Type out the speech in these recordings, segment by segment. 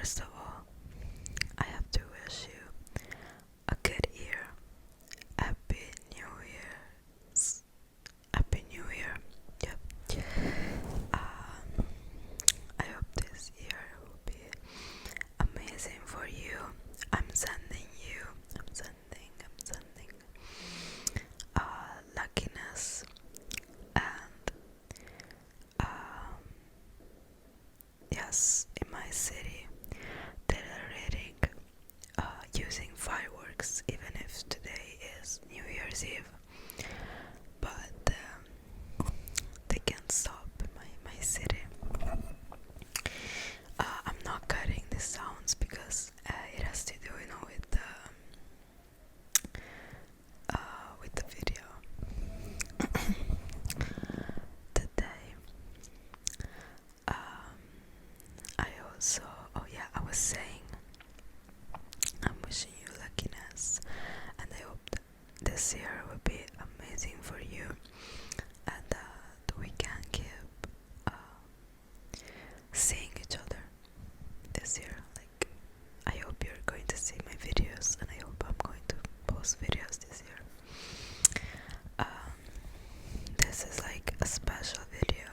first of all, I have to wish you a good year. Happy New Year's. Happy New Year. Yep. I hope this year will be amazing for you. I'm sending you, I'm sending luckiness and yes, in my city celebrating using fireworks, even if today is New Year's Eve. But they can't stop in my city. I'm not cutting the sounds because it has to do, with the video. Today, I also, oh yeah, I was saying, I'm wishing you luckiness, and I hope that this year will be amazing for you, and that we can keep seeing each other this year. Like, I hope you're going to see my videos, and I hope I'm going to post videos this year. This is like a special video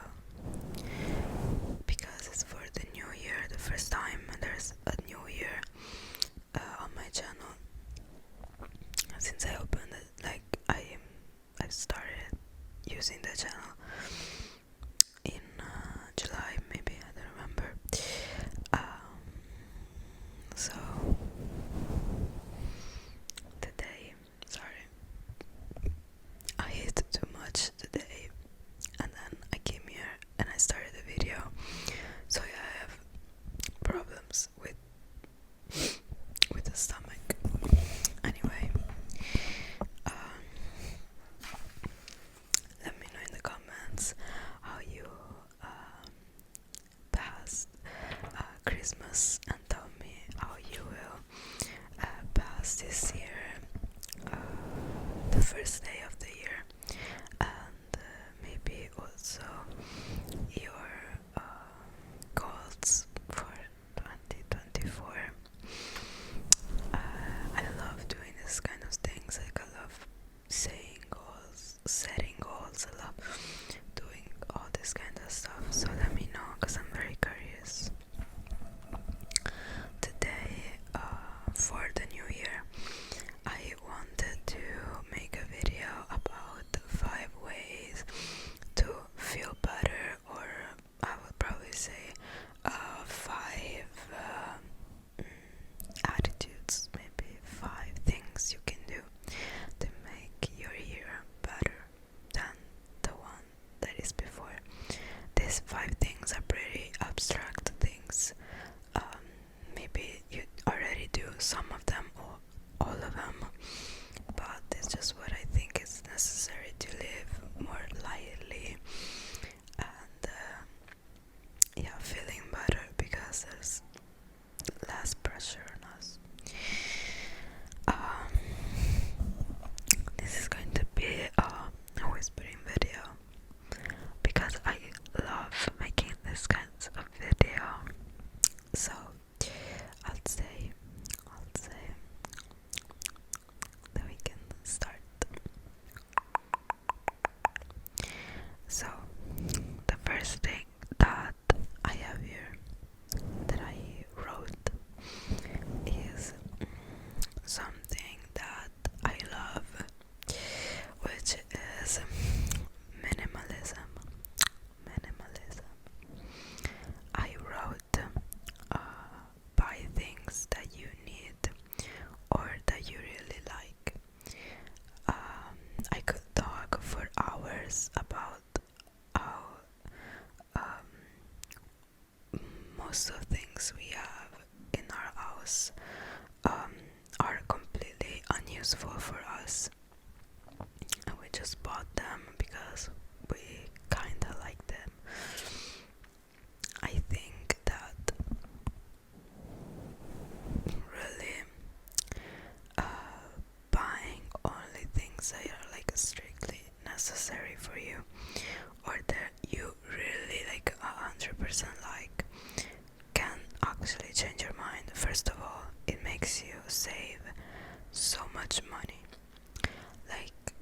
because it's for the new year, the first time there's a new year on my channel since I opened it. Like, I started using the channel in July, maybe, I don't remember. So today, sorry, I ate too much today, and then I came here and I started the video. So yeah, I have problems with the stomach. Anyway, let me know in the comments how you passed Christmas, and tell me how you will pass this year, the first day of the year, and maybe also your goals for 2024. I love doing this kind of things. Like, I love saying goals, setting goals. I love doing all this kind of stuff. So let me know, because I'm very curious. Today, for the new year, I wanted to make a video about 5 ways to feel better, or I would probably say 5 attitudes, maybe 5 things you can do to make your year better than the one that is before. These 5 things are pretty abstract things. Maybe you already do some of them or all of them, but it's just what I think is necessary to live more lightly and yeah, feeling better, because there's less pressure on us. This is going to be a whispering video because I love making this kinds of video. So I'll say that we can start. So the first thing that I have here that I wrote actually change your mind. First of all, it makes you save so much money. Like,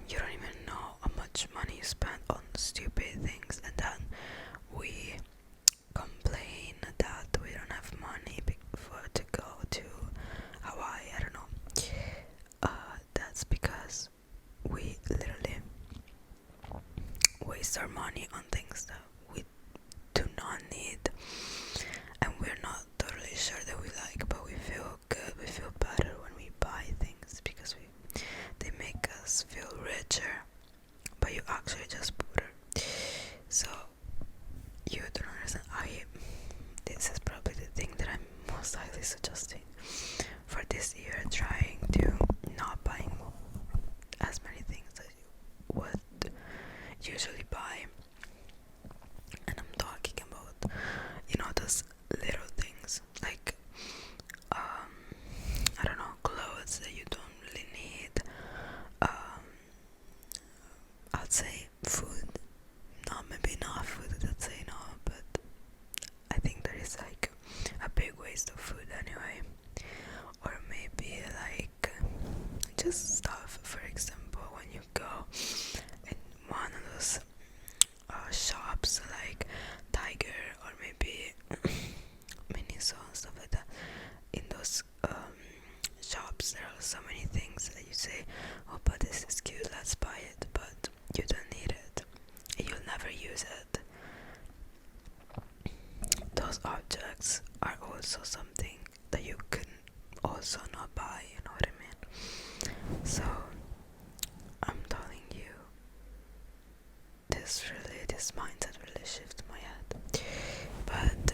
you don't even know how much money you spend on stupid things, and then we complain that we don't have money to go to Hawaii. I don't know. That's because we literally waste our money on things that we do not need, and we're not totally sure that we like, but we feel good, we feel better when we buy things because they make us feel richer, but you actually just poorer. So you don't understand. This is probably the thing that I'm most highly suggesting for this year, trying to not buying as many things as you would usually buy. And I'm talking about, those little things like I don't know, clothes that you don't really need. um I'd say food. No, maybe not food, I'd say no, but I think there is like a big waste of food anyway. Or maybe like just stuff. For example, when you go in one of those shops like Tiger or maybe Miniso and stuff like that, in those shops there are so many things that you say, oh, but this is cute, let's buy it, but you don't need it, you'll never use it. Those objects are also something that you can also not buy, you know what I mean? So I'm telling you, this mindset really shifted my head. But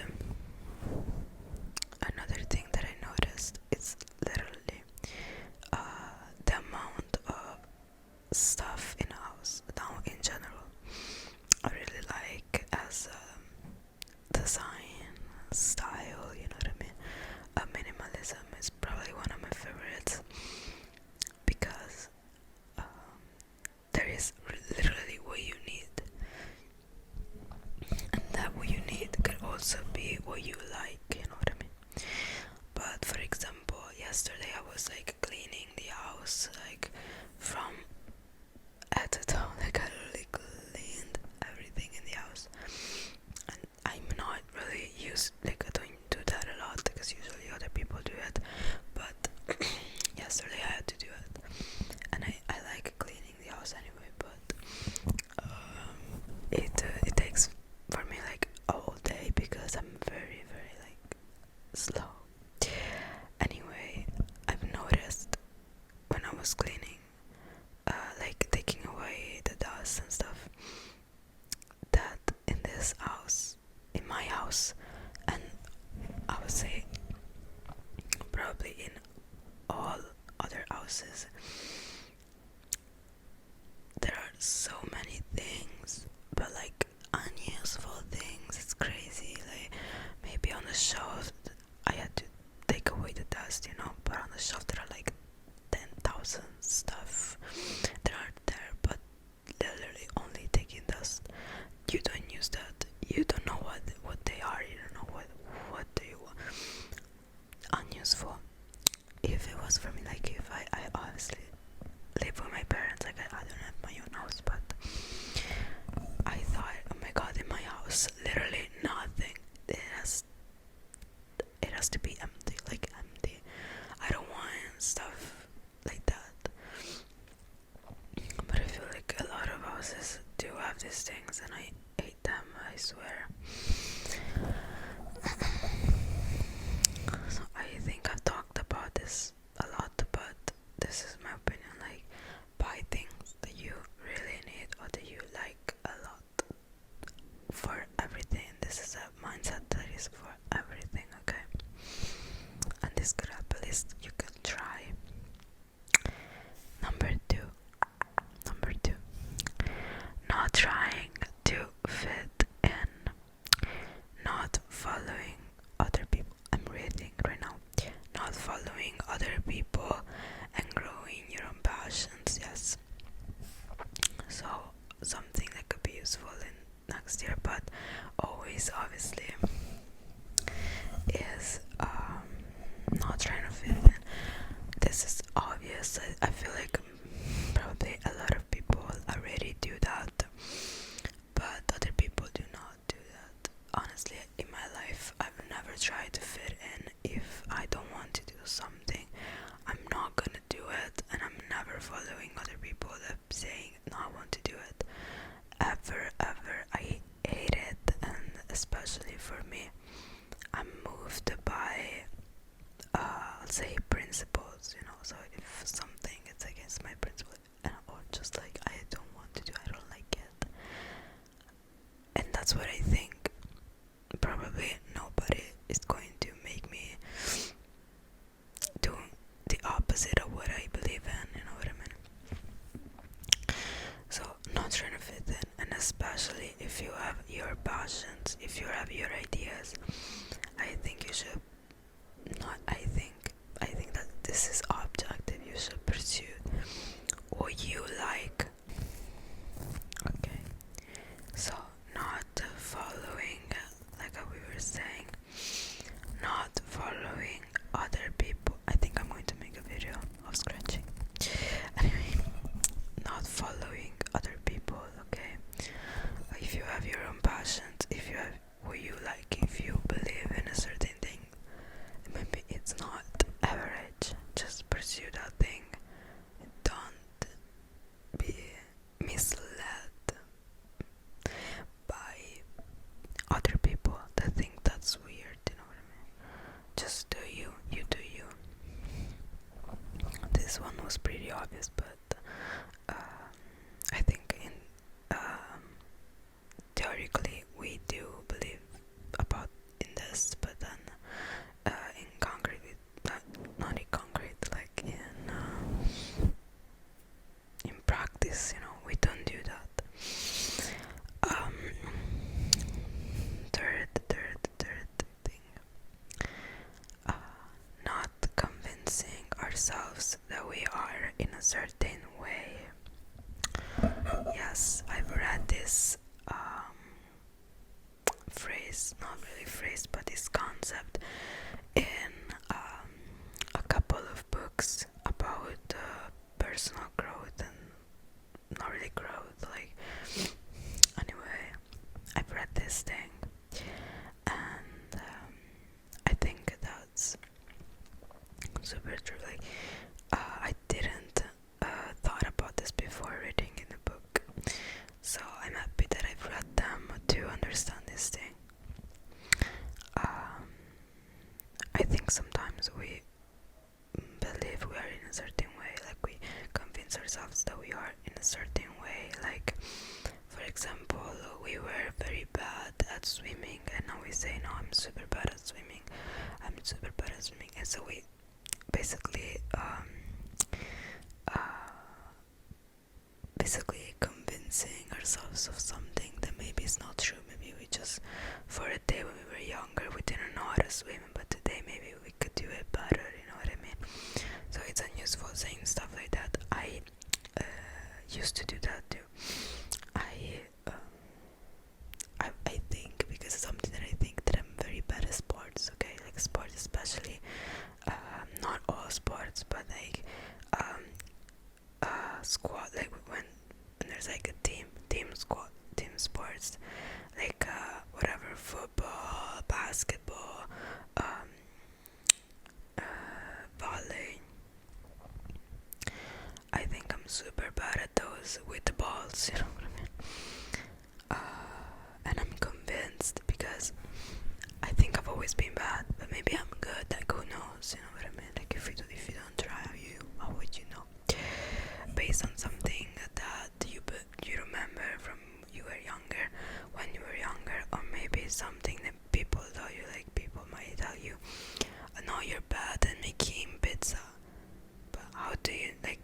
another thing that I noticed is literally the amount of stuff in a house now in general. I really like as design style, you know what I mean? Minimalism is probably one of my favorites because there is literally what you need, and that what you need could also be what you like, you know what I mean? But for example, yesterday I was like cleaning the house, like from head to toe, like I really cleaned everything in the house. And I'm not really I don't do that a lot because usually other people do it, but yesterday I had to do it, and I like cleaning the house anyway, but it takes for me like a whole day because I'm very very like slow. Anyway, I've noticed when I was cleaning, like taking away the dust and stuff, that in this house, in my house, and I would say probably in all other houses, there are so many things, but like unuseful things. It's crazy. Like maybe on the shelf, I had to take away the dust, but on the shelf there are like 10,000 stuff that are there, but literally only taking dust. You don't use that. You don't know what they are. You don't know what do you want. Unuseful. If it was for me, like if I obviously live with my parents, like I don't have my own house, but I thought, oh my god, in my house literally nothing. It has to be empty, like empty. I don't want stuff like that. But I feel like a lot of houses do have these things, and I hate them, I swear. So I think I've talked about this a lot, but this is my opinion. Like, buy things that you really need or that you like a lot for everything. This is a mindset that is for everything, okay? say principles, so if something is against my principle, or just like I don't want to do, I don't like it, and that's what I think. Probably nobody is going to make me do the opposite of what I believe in, you know what I mean? So not trying to fit in, and especially if you have your passions, if you have your ideas, I think you should not I think that this is objective. You should pursue what you like. Okay. So not following, like we were saying, not following other people. I think I'm going to make a video of scratching. Anyway, not following other people, okay? If you have your own passions, if you have what you like, if you believe in a certain thing, maybe it's not average, just pursue that thing. Don't be misled by other people that think that's weird, you know what I mean? Just do you do you. This one was pretty obvious, but I think theoretically we do believe about in this, but then in concrete, not in concrete, like in practice, we don't do that. Third thing, not convincing ourselves that we are in a certain way. Yes, I've read this phrase, not really phrase, but this concept in a couple of books about personal growth, and not really growth, like, anyway, I've read this thing, and I think that's super true. Like, I didn't thought about this before reading in the book, so I'm happy that I've read them to understand this thing. I think sometimes we believe we are in a certain way, like we convince ourselves that we are in a certain way. Like, for example, we were very bad at swimming, and now we say, no, I'm super bad at swimming, and so we basically convincing ourselves of something that maybe is not true. Maybe we just, for a day when we were younger, we didn't know how to swim, but today maybe we could do it better, you know what I mean? So it's unuseful saying stuff like that. I used to do that too. I think, because it's something that I think that I'm very bad at sports, okay? Like sports especially, not all sports, but like squad, like when there's like a team squad, team sports, like whatever, football, basketball, volley. I think I'm super bad at those with the balls, you know what I mean? And I'm convinced, because I think I've always been bad, but maybe I'm good. Like, who knows? You know what I mean? Like, if you don't try, how would you know? Based on something that you remember from when you were younger, or maybe something that people tell you. Like, people might tell you, "No, you're bad at making pizza." But how do you, like?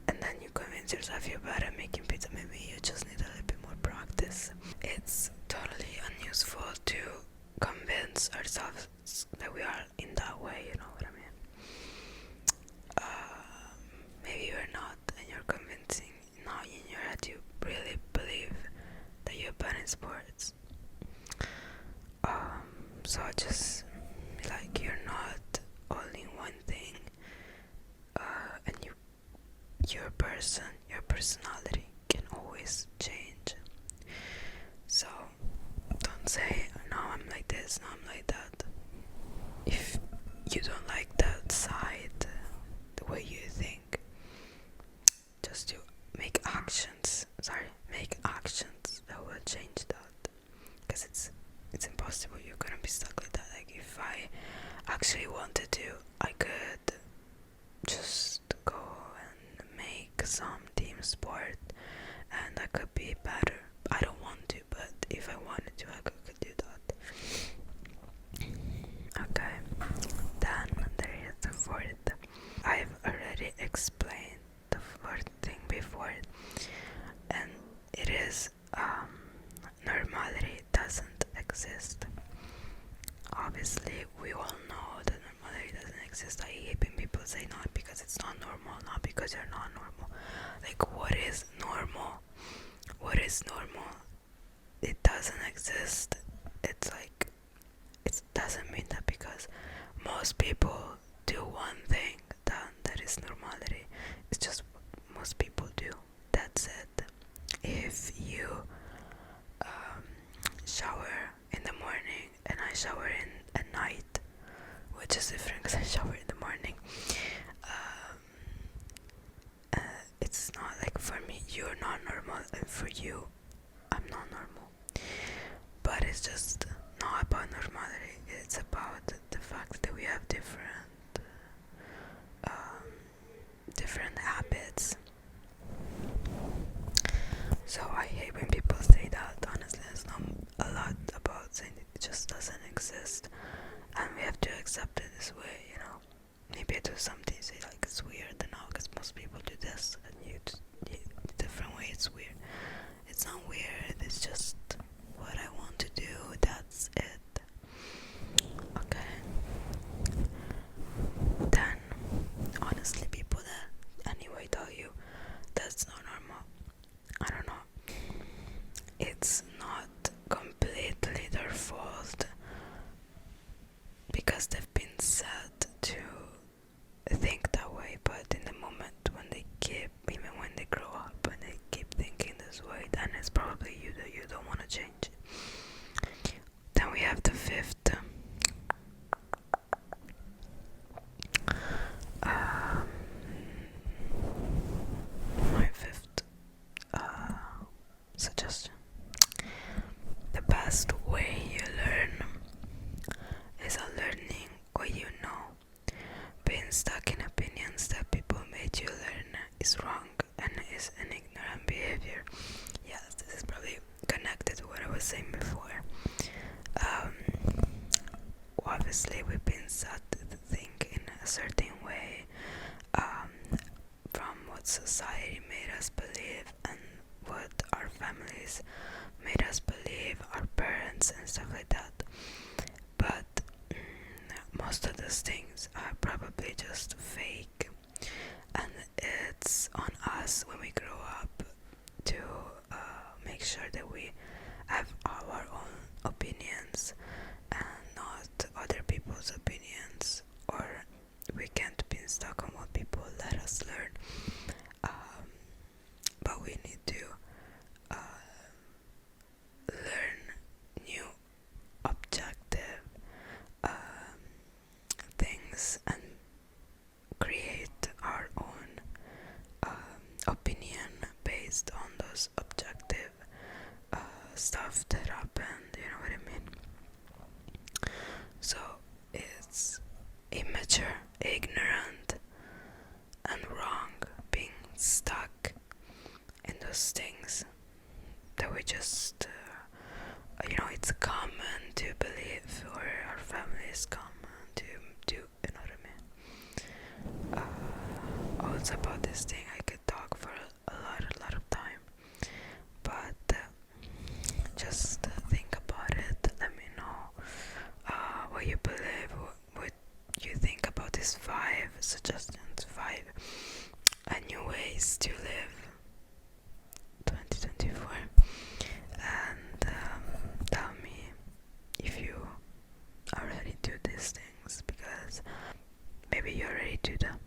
And then you convince yourself you're bad at making pizza. Maybe you just need a little bit more practice. It's totally unuseful to convince ourselves that we are in that way, you know what I mean? Maybe you're not, and you're convincing now in your head you really believe that you're bad in sports. So just be like, you're not only one thing, and your personality can always change. So don't say, no, I'm like this, no, I'm like that. If you don't like that side, the way you think, just to make actions that will change that. Because it's impossible, you're gonna be stuck like that. Like, if I actually wanted to, I could all know that normality doesn't exist. I hate when people say not because it's not normal, not because you're not normal. Like, what is normal? What is normal? It doesn't exist. It's like, it doesn't mean that because most people do one thing, that is normality. It's just what most people do. That's it. If you shower in the morning and I shower in at night, which is different because I shower in the morning, it's not like, for me you're not normal and for you I'm not normal. But it's just not about normality. It's about the fact that we have different habits. So I hate when people say that. Honestly, it's not a lot about saying it just doesn't exist, and we have to accept it this way. Maybe I do something, say like it's weird, and now because most people do this, and you different way. It's weird. It's not weird. It's just what I want to do. That's it. Okay. Then, honestly, people that anyway tell you that's not normal, I don't know. It's not completely their fault because they've been set to think that way, but in the moment when they keep, even when they grow up and they keep thinking this way, then it's probably you that you don't want to change. Then we have the fifth. My fifth suggestion. The best way you learn is unlearning what you know. Being stuck in opinions that people made you learn is wrong and is an ignorant behavior. Yes, this is probably connected to what I was saying before. Obviously, we've been set to think in a certain way from what society made us believe and what our families made us believe, our parents and stuff like that. But most of those things are probably just fake, and it's on us when we grow up to make sure that we have our own opinions and not other people's opinions, or we can't be stuck on what people let us learn. But we need to learn new objective things and create our own opinion based on those objective stuff that happened. You know what I mean? So it's immature, ignorant, and wrong being stuck in those things that we just it's common to believe, or our family is common to do. You know what I mean? Also about this thing I could talk for a lot of time, but just think about it. Let me know what you believe, what you think about these 5 suggestions, 5 new ways to live 2024, and tell me if you already do these things, because maybe you already do them.